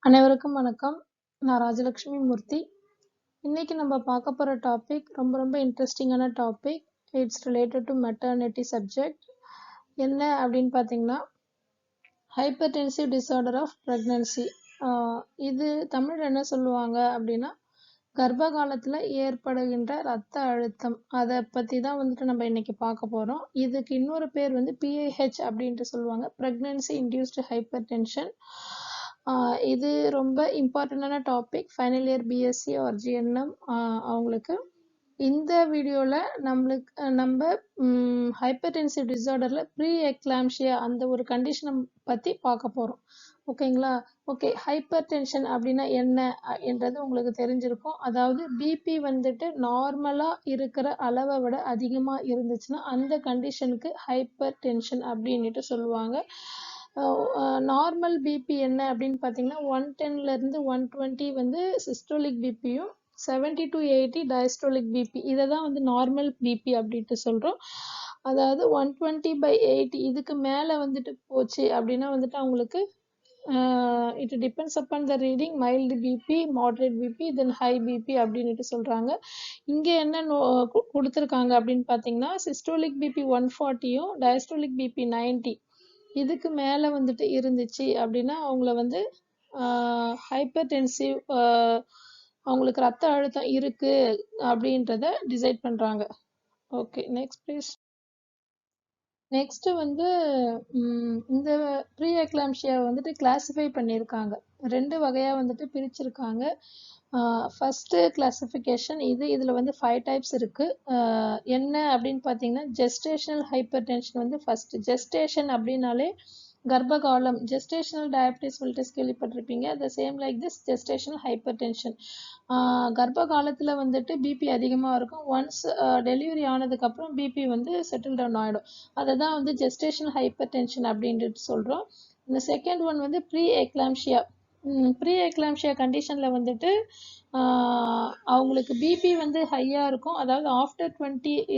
அனைவருக்கும் வணக்கம். நான் ராஜலட்சுமி மூர்த்தி. இன்னைக்கு நம்ம பார்க்க போற டாபிக் ரொம்ப இன்ட்ரெஸ்டிங்கான topic. It's related to maternity subject. என்ன அப்படின்னு பார்த்தீங்கன்னா, ஹைப்பர்டென்சிவ் டிசார்டர் ஆஃப் பிரெக்னன்சி. இது தமிழ் என்ன சொல்லுவாங்க அப்படின்னா, கர்ப்ப காலத்துல ஏற்படுகின்ற ரத்த அழுத்தம். அதை பத்தி தான் நம்ம இன்னைக்கு பார்க்க போறோம். இதுக்கு இன்னொரு பேர் PIH அப்படின்ட்டு சொல்லுவாங்க, பிரெக்னன்சி இன்டியூஸ்டு ஹைப்பர் டென்ஷன். இது ரொம்ப இம்பார்ட்டண்டான topic. Final year BSc R GNM அவங்களுக்கு. இந்த வீடியோவில் நம்ம ஹைப்பர்டென்சிவ் டிசார்டரில் ப்ரீ எக்லாம்ஷியா அந்த ஒரு கண்டிஷனை பற்றி பார்க்க போகிறோம். ஓகேங்களா? ஓகே, ஹைப்பர் டென்ஷன் அப்படின்னா என்ன என்றது உங்களுக்கு தெரிஞ்சிருக்கும். அதாவது பிபி நார்மலாக இருக்கிற அளவை விட அதிகமாக இருந்துச்சுன்னா அந்த கண்டிஷனுக்கு ஹைப்பர் டென்ஷன் அப்படின்ட்டு சொல்லுவாங்க. நார்மல் பிபி என்ன அப்படின்னு பார்த்தீங்கன்னா, 110 120 சிஸ்டோலிக் பிபியும் 70 to 80 டயஸ்டோலிக் பிபி. இதை தான் நார்மல் பிபி அப்படின்ட்டு சொல்கிறோம். அதாவது 120/80 இதுக்கு மேலே போச்சு அப்படின்னா அவங்களுக்கு it depends upon the reading, mild BP, moderate BP, then high BP அப்படின்ட்டு சொல்றாங்க. இங்க என்ன கொடுத்துருக்காங்க அப்படின்னு பார்த்தீங்கன்னா, சிஸ்டோலிக் பிபி 140யும் டயஸ்டோலிக் பிபி 90 இதுக்கு மேலே இருந்துச்சு அப்படின்னா அவங்கள ஹைப்பர்டென்சிவ், அவங்களுக்கு ரத்த அழுத்தம் இருக்கு அப்படின்றத டிசைட் பண்றாங்க. Okay, next please. நெக்ஸ்ட் இந்த ப்ரீ எக்லாம்ஷியா கிளாசிஃபை பண்ணியிருக்காங்க. 2 வகையா பிரிச்சிருக்காங்க. ஃபர்ஸ்ட் கிளாசிஃபிகேஷன் இதுல 5 டைப்ஸ் இருக்கு. என்ன அப்படின்னு பார்த்தீங்கன்னா, gestational hyper tension first. Gestation அப்படின்னாலே கர்ப்பகாலம், ஜெஸ்டேஷனல் டயபிட்டிஸ் மில்லிட்டஸ் கேள்விப்பட்டிருப்பீங்க. The same like this gestational hyper tension. கர்ப்ப காலத்துல பிபி அதிகமா இருக்கும். ஒன்ஸ் டெலிவரி ஆனதுக்கு அப்புறம் பிபி செட்டில் டவுன் ஆயிடும். அதை தான் ஜெஸ்டேஷனல் ஹைப்பர் டென்ஷன் அப்படின்ட்டு சொல்றோம். இந்த செகண்ட் ஒன் ப்ரீ எக்லாம்ஷியா. ப்ரீ எக்லாம்ஷியா கண்டிஷன்ல அவங்களுக்கு பிபி ஹையா இருக்கும். அதாவது ஆஃப்டர்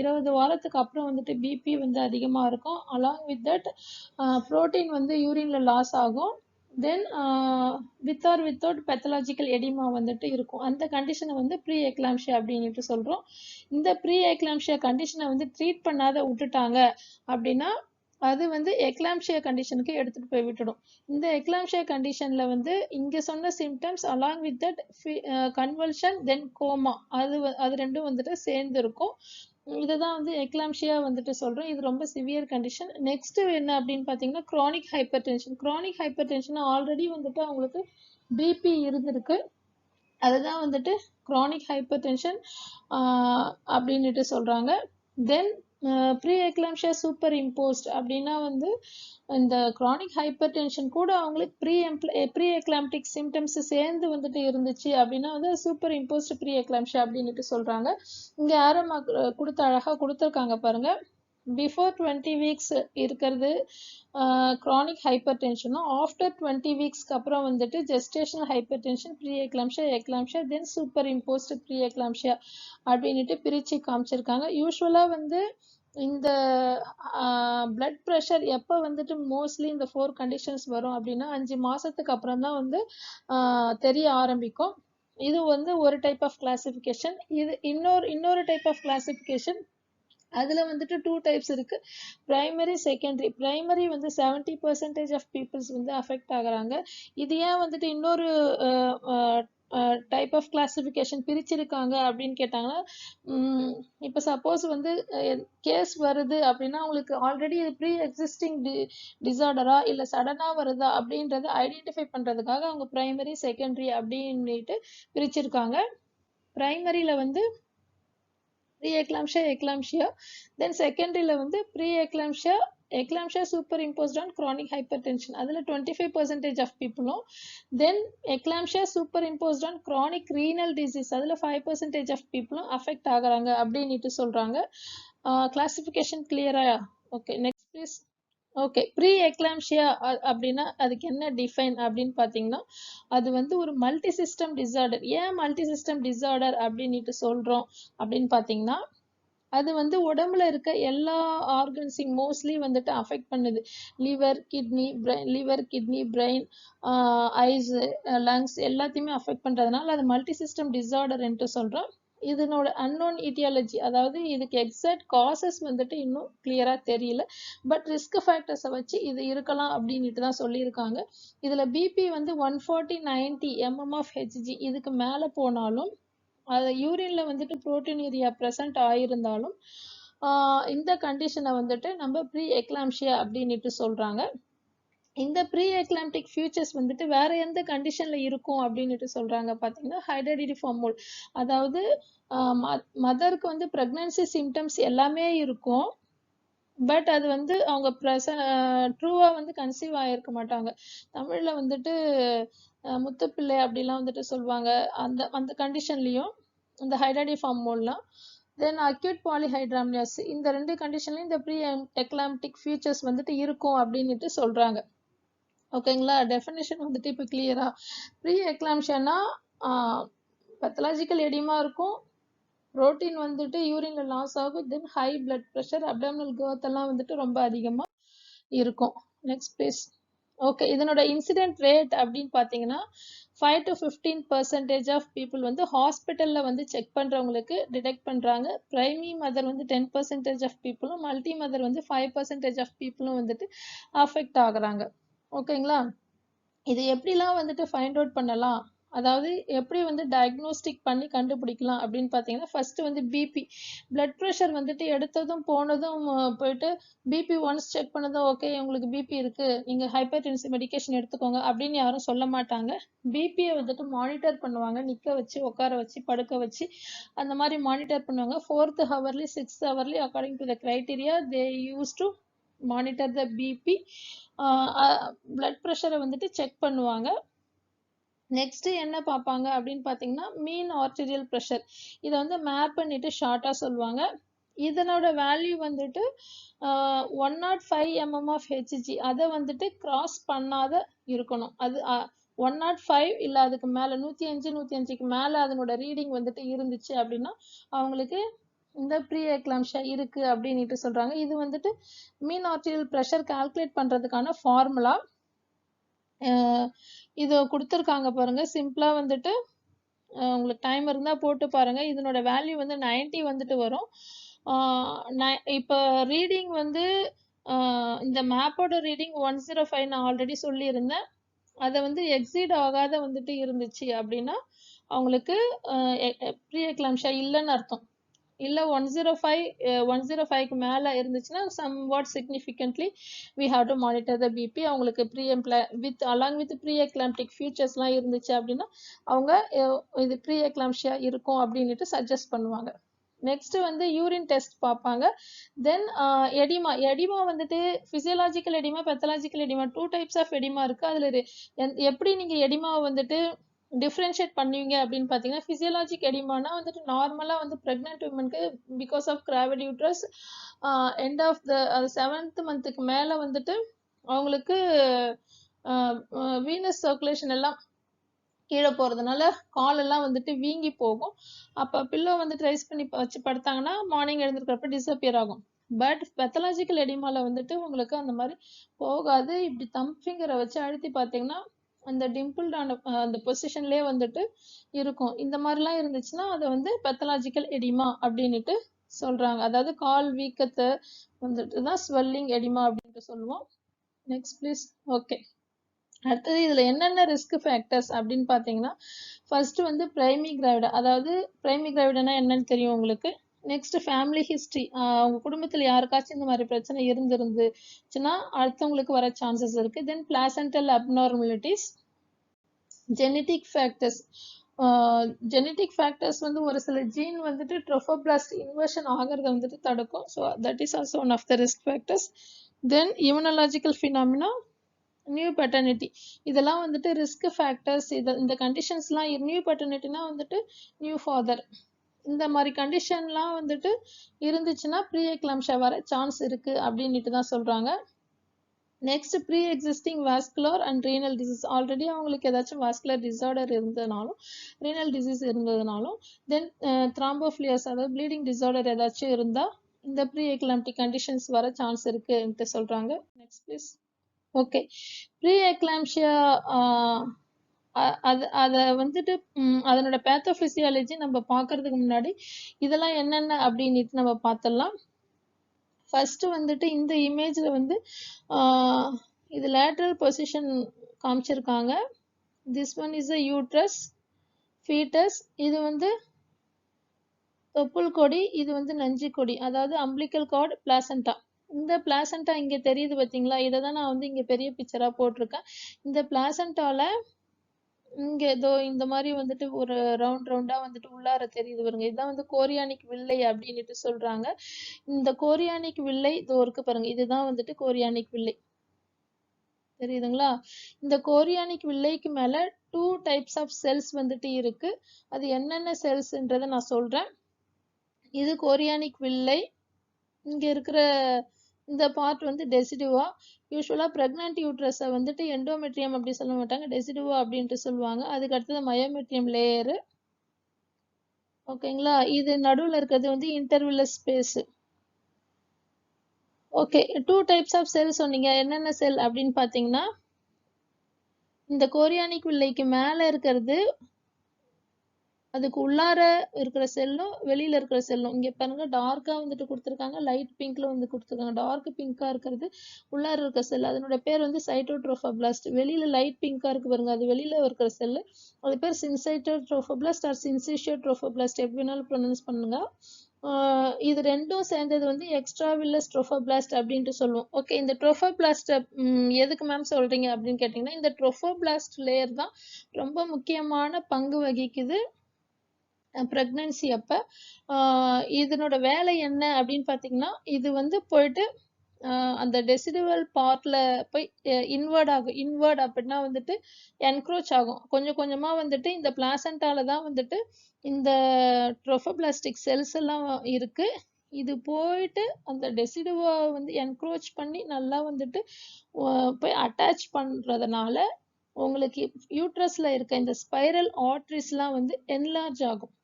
20 வாரத்துக்கு அப்புறம் பிபி அதிகமா இருக்கும். அலாங் வித் தட் புரோட்டீன் யூரின்ல லாஸ் ஆகும். Then with or without pathological oedema இருக்கும். அந்த கண்டிஷனை ப்ரீ எக்லாம்ஷியா அப்படின்ட்டு சொல்றோம். இந்த ப்ரீ எக்லாம்ஷியா கண்டிஷனை ட்ரீட் பண்ணாத விட்டுட்டாங்க அப்படின்னா அது எக்லாம்ஷியா கண்டிஷனுக்கு எடுத்துட்டு போய் விட்டுடும். இந்த எக்லாம்ஷியா கண்டிஷன்ல இங்க சொன்ன symptoms along with that convulsion then coma அது ரெண்டும் சேர்ந்து இருக்கும். இதுதான் எக்லாம்ஷியா சொல்றோம். இது ரொம்ப சிவியர் கண்டிஷன். நெக்ஸ்ட் என்ன அப்படின்னு பாத்தீங்கன்னா, chronic hyper tension. Chronic hyper tension already அவங்களுக்கு பிபி இருந்திருக்கு. அதுதான் கிரானிக் ஹைப்பர் டென்ஷன் அப்படின்னுட்டு சொல்றாங்க. தென் ப்ரீ எக்லாம்ஷியா சூப்பர் இம்போஸ்ட் அப்படின்னா இந்த கிரானிக் ஹைப்பர் டென்ஷன் கூட அவங்களுக்கு ப்ரீ எக்லாம்டிக் சிம்டம்ஸ் சேர்ந்து இருந்துச்சு அப்படின்னா சூப்பர் இம்போஸ்ட் ப்ரீ எக்லாம்ஷியா அப்படின்னுட்டு சொல்றாங்க. இங்க ஆரோ கொடுத்து அழகா கொடுத்துருக்காங்க பாருங்க. பிஃபோர் 20 வீக்ஸ் இருக்கிறது கிரானிக் ஹைப்பர் டென்ஷனும், ஆஃப்டர் 20 வீக்ஸ்க்கு அப்புறம் gestational hypertension, pre eclampsia, eclampsia, then superimposed pre eclampsia அப்படின்ட்டு பிரிச்சு காமிச்சிருக்காங்க. யூஸ்வலா இந்த பிளட் ப்ரெஷர் எப்போ மோஸ்ட்லி இந்த 4 கண்டிஷன்ஸ் வரும் அப்படின்னா 5 மாசத்துக்கு அப்புறம் தான் தெரிய ஆரம்பிக்கும். இது ஒரு டைப் ஆஃப் கிளாசிஃபிகேஷன். இது இன்னொரு டைப் ஆஃப் கிளாசிஃபிகேஷன். அதுல 2 டைப்ஸ் இருக்கு, primary, secondary. Primary 70% of peoples affect ஆகுறாங்க. இது ஏன் இன்னொரு டைப் ஆஃப் கிளாசிஃபிகேஷன் பிரிச்சிருக்காங்க அப்படின்னு கேட்டாங்கன்னா, இப்போ சப்போஸ் கேஸ் வருது அப்படின்னா உங்களுக்கு ஆல்ரெடி ப்ரீ எக்ஸிஸ்டிங் டிசார்டரா இல்லை சடனா வருதா அப்படின்றத ஐடென்டிஃபை பண்றதுக்காக அவங்க பிரைமரி, செகண்டரி அப்படின்னுட்டு பிரிச்சிருக்காங்க. பிரைமரியில ப்ரீ எக்லாம்ஷியா, எக்லாம்ஷியா. தென் செகண்டரியில pre eclampsia, eclampsia superimposed on chronic hypertension. அதில் 25% ஆஃப் பீப்புளும், then eclampsia superimposed on chronic renal disease. அதில் 5% ஆஃப் பீப்புளும் அஃபெக்ட் ஆகுறாங்க அப்படின்ட்டு சொல்றாங்க. கிளாசிஃபிகேஷன் கிளியரா? Okay, next please. Okay, pre eclampsia அப்படின்னா அதுக்கு என்ன டிஃபைன் அப்படின்னு பார்த்தீங்கன்னா, அது ஒரு மல்டி சிஸ்டம் டிசார்டர். ஏன் மல்டி சிஸ்டம் டிசார்டர் அப்படின்ட்டு சொல்றோம் அப்படின்னு பார்த்தீங்கன்னா, அது வந்து உடம்புல இருக்க எல்லா ஆர்கன்ஸையும் மோஸ்ட்லி வந்துட்டு அஃபெக்ட் பண்ணுது. Liver, kidney, brain, eyes, lungs எல்லாத்தையுமே அஃபெக்ட் பண்றதுனால அது மல்டி சிஸ்டம் டிசார்டர் என்று சொல்றோம். இதனோட அன்னோன் ஈட்டியாலஜி, அதாவது இதுக்கு எக்ஸாக்ட் காசஸ் வந்துட்டு இன்னும் கிளியரா தெரியல. பட் ரிஸ்க் ஃபேக்டர்ஸை வச்சு இது இருக்கலாம் அப்படின்ட்டு தான் சொல்லியிருக்காங்க. இதுல பிபி வந்து 140/90 mmHg இதுக்கு மேல போனாலும், அது யூரின்ல வந்துட்டு புரோட்டீனூரியா ப்ரெசன்ட் ஆயிருந்தாலும் இந்த கண்டிஷனை வந்துட்டு நம்ம ப்ரீ எக்லாம்ஷியா அப்படின்ட்டு சொல்றாங்க. இந்த ப்ரீ எக்லாம்டிக் ஃபியூச்சர்ஸ் வந்துட்டு வேற எந்த கண்டிஷன்ல இருக்கும் அப்படின்ட்டு சொல்றாங்க பாத்தீங்கன்னா, ஹைட்ரடிடிஃபார்ம் மோல், அதாவது மதருக்கு வந்து பிரெக்னன்சி சிம்டம்ஸ் எல்லாமே இருக்கும். பட் அது வந்து அவங்க ட்ரூவா வந்து கன்சீவ் ஆயிருக்க மாட்டாங்க. தமிழ்ல வந்துட்டு முத்துப்பிள்ளை அப்படிலாம் வந்துட்டு சொல்லுவாங்க. அந்த அந்த கண்டிஷன்லயும் இந்த ஹைட்ரடிஃபார்ம் மோல்லாம், தென் அக்யூட் பாலிஹைட்ராமியாஸ், இந்த 2 கண்டிஷன்லயும் இந்த ப்ரீ எக்லாம்டிக் ஃபியூச்சர்ஸ் வந்துட்டு இருக்கும் அப்படின்ட்டு சொல்றாங்க. ஓகேங்களா? டெஃபினேஷன் வந்துட்டு இப்போ கிளியரா? ப்ரீ எக்லாம்ஷியானா பெத்தலாஜிக்கல் எடிமா இருக்கும், புரோட்டீன் வந்துட்டு யூரின்ல லாஸ் ஆகும், then high blood pressure, abdominal growth எல்லாம் வந்துட்டு ரொம்ப அதிகமா இருக்கும். Next please. ஓகே, இதனோட இன்சிடென்ட் ரேட் அப்படின்னு பார்த்தீங்கன்னா 5 to 15% ஆஃப் பீப்புள் வந்து ஹாஸ்பிட்டலில் வந்து செக் பண்ணுறவங்களுக்கு டிடெக்ட் பண்ணுறாங்க. பிரைமரி மதர் வந்து 10% ஆஃப் பீப்புளும், மல்டி மதர் வந்து 5% ஆஃப் பீப்புளும் வந்துட்டு அஃபெக்ட் ஆகுறாங்க. ஓகேங்களா? இது எப்படிலாம் வந்துட்டு ஃபைண்ட் அவுட் பண்ணலாம், அதாவது எப்படி வந்து டயக்னோஸ்டிக் பண்ணி கண்டுபிடிக்கலாம் அப்படின்னு பார்த்தீங்கன்னா, ஃபர்ஸ்ட் வந்து பிபி, பிளட் ப்ரெஷர் வந்துட்டு எடுத்ததும் போனதும் போயிட்டு பிபி ஒன்ஸ் செக் பண்ணதும் ஓகே உங்களுக்கு பிபி இருக்கு, நீங்க ஹைப்பர் டென்சிவ் மெடிகேஷன் எடுத்துக்கோங்க அப்படின்னு யாரும் சொல்ல மாட்டாங்க. பிபியை வந்துட்டு மானிட்டர் பண்ணுவாங்க, நிக்க வச்சு, உட்கார வச்சு, படுக்க வச்சு, அந்த மாதிரி மானிட்டர் பண்ணுவாங்க. 4th hourly 6th hourly according to the criteria they use to monitor the BP. Blood ப்ரெஷரை வந்துட்டு செக் பண்ணுவாங்க. நெக்ஸ்ட் என்ன பார்ப்பாங்க அப்படின்னு பார்த்தீங்கன்னா, மீன் ஆர்டீரியல் ப்ரெஷர், இதை வந்து மேப் பண்ணிட்டு ஷார்ட்டா சொல்லுவாங்க. இதனோட வேல்யூ வந்துட்டு 105 mmHg, அதை வந்துட்டு கிராஸ் பண்ணாத இருக்கணும். அது 105 இல்லை அதுக்கு மேலே 105க்கு மேலே அதனோட ரீடிங் வந்துட்டு இருந்துச்சு அப்படின்னா அவங்களுக்கு இந்த ப்ரீ எக்லாம்ஷியா இருக்கு அப்படின்ட்டு சொல்றாங்க. இது வந்துட்டு மீன் ஆர்டீரியல் ப்ரெஷர் கால்குலேட் பண்றதுக்கான ஃபார்முலா இது கொடுத்துருக்காங்க பாருங்க. சிம்பிளா வந்துட்டு உங்களுக்கு டைம் இருந்தா போட்டு பாருங்க. இதனோட வேல்யூ வந்து 90 வந்துட்டு வரும். இப்போ ரீடிங் வந்து இந்த மேப்போட ரீடிங் 105 நான் ஆல்ரெடி சொல்லியிருந்தேன். அதை வந்து எக்ஸீட் ஆகாத வந்துட்டு இருந்துச்சு அப்படின்னா அவங்களுக்கு ப்ரீ எக்லாம்ஷியா இல்லைன்னு அர்த்தம். இல்லை 105க்கு மேலே இருந்துச்சுன்னா somewhat significantly we have to monitor the BP. அவங்களுக்கு along with ப்ரீ எக்லாம்டிக் ஃபியூச்சர்ஸ்லாம் இருந்துச்சு அப்படின்னா அவங்க இது ப்ரீ எக்லாம்ஷியா இருக்கும் அப்படின்ட்டு சஜஸ்ட் பண்ணுவாங்க. நெக்ஸ்ட் வந்து யூரின் டெஸ்ட் பார்ப்பாங்க. தென் எடிமா வந்துட்டு physiological edema, pathological edema, 2 types of edema இருக்கு. அதுல எப்படி நீங்க எடிமாவை வந்துட்டு டிஃப்ரென்ஷியேட் பண்ணுவீங்க அப்படின்னு பார்த்தீங்கன்னா, பிசியலாஜிக் எடிமானா வந்துட்டு நார்மலாக வந்து ப்ரெக்னென்ட் உமனுக்கு because of gravid uterus end of the 7th மந்த்துக்கு மேலே வந்துட்டு அவங்களுக்கு வீனஸ் சர்க்குலேஷன் எல்லாம் கீழே போகிறதுனால காலெல்லாம் வந்துட்டு வீங்கி போகும். அப்போ பில்லோ வந்துட்டு ரைஸ் பண்ணி வச்சு படுத்தாங்கன்னா மார்னிங் எழுந்திருக்கிறப்ப டிஸப்பியர் ஆகும். பட் பெத்தலாஜிக்கல் எடிமால வந்துட்டு உங்களுக்கு அந்த மாதிரி போகாது. இப்படி தம் ஃபிங்கரை வச்சு அழுத்தி பார்த்தீங்கன்னா அந்த டிம்பிள்டான அந்த பொசிஷன்லேயே வந்துட்டு இருக்கும். இந்த மாதிரிலாம் இருந்துச்சுன்னா அதை வந்து பெத்தலாஜிக்கல் எடிமா அப்படின்ட்டு சொல்றாங்க. அதாவது கால் வீக்கத்தை வந்துட்டு தான் ஸ்வெல்லிங் எடிமா அப்படின்ட்டு சொல்லுவோம். Next please. ஓகே, அடுத்தது இதுல என்னென்ன ரிஸ்க் ஃபேக்டர்ஸ் அப்படின்னு பார்த்தீங்கன்னா, ஃபர்ஸ்ட் வந்து பிரைமரி கிராவிடா, அதாவது பிரைமரி கிராவிடனா என்னன்னு தெரியும் உங்களுக்கு. நெக்ஸ்ட் ஃபேமிலி ஹிஸ்ட்ரி, அவங்க குடும்பத்தில் யாருக்காச்சும் இந்த மாதிரி பிரச்சனை இருந்துச்சுன்னா அடுத்தவங்களுக்கு வர சான்சஸ் இருக்கு. Then placental abnormalities, genetic factors. Genetic factors வந்து ஒரு சில ஜீன் வந்துட்டு ட்ரோஃபோபிளாஸ்ட் இன்வர்ஷன் ஆகிறத வந்துட்டு தடுக்கும். So that is also one of the risk factors. Then immunological phenomena, new paternity, இதெல்லாம் வந்துட்டு ரிஸ்க் ஃபேக்டர்ஸ். இந்த கண்டிஷன்ஸ்லாம் நியூ பெட்டர்னிட்டினா வந்துட்டு நியூ ஃபாதர், இந்த மாதிரி கண்டிஷன்லாம் வந்துட்டு இருந்துச்சுன்னா ப்ரீ எக்லாம்ஷியா வர சான்ஸ் இருக்கு அப்படின்ட்டு தான் சொல்றாங்க. Next pre existing vascular and renal disease. Already அவங்களுக்கு ஏதாச்சும் வாஸ்குலர் டிசார்டர் இருந்ததுனாலும் ரீனல் டிசீஸ் இருந்ததுனாலும் தென் த்ராம்போஃபிலியாஸ் அதாவது ப்ளீடிங் டிசார்டர் ஏதாச்சும் இருந்தால் இந்த ப்ரீ எக்லாம்டிக் கண்டிஷன்ஸ் வர சான்ஸ் இருக்குன்ட்டு சொல்கிறாங்க. Next please. Okay, pre eclampsia அதை வந்துட்டு அதனோட பேத்தோபிசியாலஜி நம்ம பார்க்கறதுக்கு முன்னாடி இதெல்லாம் என்னென்ன அப்படின்ட்டு நம்ம பார்த்துடலாம். ஃபர்ஸ்ட் வந்துட்டு இந்த இமேஜ்ல வந்து இது லேட்டரல் பொசிஷன் காமிச்சிருக்காங்க. This one is a uterus, foetus, இது வந்து தொப்புள் கொடி, இது வந்து நஞ்சு கொடி, அதாவது அம்பிளிக்கல் கார்டு, பிளாசண்டா. இந்த பிளாசண்டா இங்க தெரியுது பார்த்தீங்களா, இதை தான் நான் வந்து இங்க பெரிய பிக்சரா போட்டிருக்கேன். இந்த பிளாசண்டால இங்க ஏதோ இந்த மாதிரி வந்துட்டு ஒரு ரவுண்டா வந்துட்டு உள்ளார தெரியுது பாருங்க, இதுதான் வந்து கோரியானிக் வில்லை அப்படின்னுட்டு சொல்றாங்க. இந்த கோரியானிக் வில்லை இதோ இருக்கு பாருங்க, இதுதான் வந்துட்டு கோரியானிக் வில்லை, தெரியுதுங்களா? இந்த கோரியானிக் வில்லைக்கு மேல 2 டைப்ஸ் ஆஃப் செல்ஸ் வந்துட்டு இருக்கு. அது என்னென்ன செல்ஸ்ன்றதை நான் சொல்றேன். இது கோரியானிக் வில்லை. இங்க இருக்கிற இந்த பார்ட் வந்து டெசிடுவா. யூஸ்வலா பிரெக்னன்ட் யூட்ரஸை வந்துட்டு எண்டோமெட்ரியம் அப்படி சொல்ல மாட்டாங்க, டெசிடுவா அப்படின்ட்டு சொல்லுவாங்க. அதுக்கு அடுத்தது மயோமெட்ரியம் லேயரு. ஓகேங்களா? இது நடுவில் இருக்கிறது வந்து intervillous space. Okay, 2 types of cell சொன்னீங்க. என்னென்ன செல் அப்படின்னு பார்த்தீங்கன்னா, இந்த கோரியானிக் வில்லைக்கு மேலே இருக்கிறது அதுக்கு உள்ளார இருக்கிற செல்லும் வெளியில இருக்கிற செல்லும். இங்க பாருங்க டார்க்கா வந்துட்டு கொடுத்துருக்காங்க, லைட் பிங்க்ல வந்து கொடுத்துருக்காங்க. டார்க் பிங்கா இருக்கிறது உள்ளார இருக்கிற செல், அதனோட பேர் வந்து சைட்டோட்ரோஃபோபிளாஸ்ட். வெளியில லைட் பிங்கா இருக்கு பாருங்க, அது வெளியில இருக்கிற செல், அது பேர் சின்சைட்டோட்ரோஃபோபிளாஸ்ட் ஆர் சின்சிஷியோட்ரோஃபோபிளாஸ்ட், எப்படி வேணாலும் ப்ரொனவுன்ஸ் பண்ணுங்க. இது ரெண்டும் சேர்ந்தது வந்து எக்ஸ்ட்ராவில்லஸ் ட்ரோஃபோபிளாஸ்ட் அப்படின்ட்டு சொல்லுவோம். ஓகே, இந்த ட்ரோஃபோபிளாஸ்ட் எதுக்கு மேம் சொல்றீங்க அப்படின்னு கேட்டீங்கன்னா, இந்த ட்ரோஃபோபிளாஸ்ட் லேயர் தான் ரொம்ப முக்கியமான பங்கு வகிக்குது பிரெக்னன்சி அப்ப. இதனோட வேலை என்ன அப்படின்னு பார்த்தீங்கன்னா, இது வந்து போயிட்டு அந்த டெசிடுவல் பார்ட்ல போய் இன்வர்ட் ஆகும். இன்வர்ட் அப்படின்னா வந்துட்டு என்க்ரோச் ஆகும். கொஞ்சம் கொஞ்சமா வந்துட்டு இந்த பிளாசண்டால தான் வந்துட்டு இந்த ட்ரோஃபோபிளாஸ்டிக் செல்ஸ் எல்லாம் இருக்கு. இது போயிட்டு அந்த டெசிடுவா வந்து என்க்ரோச் பண்ணி நல்லா வந்துட்டு போய் அட்டாச் பண்றதுனால உங்களுக்கு யூட்ரஸ்ல இருக்க இந்த ஸ்பைரல் ஆர்ட்ரிஸ்லாம் வந்து என்லார்ஜ் ஆகும்,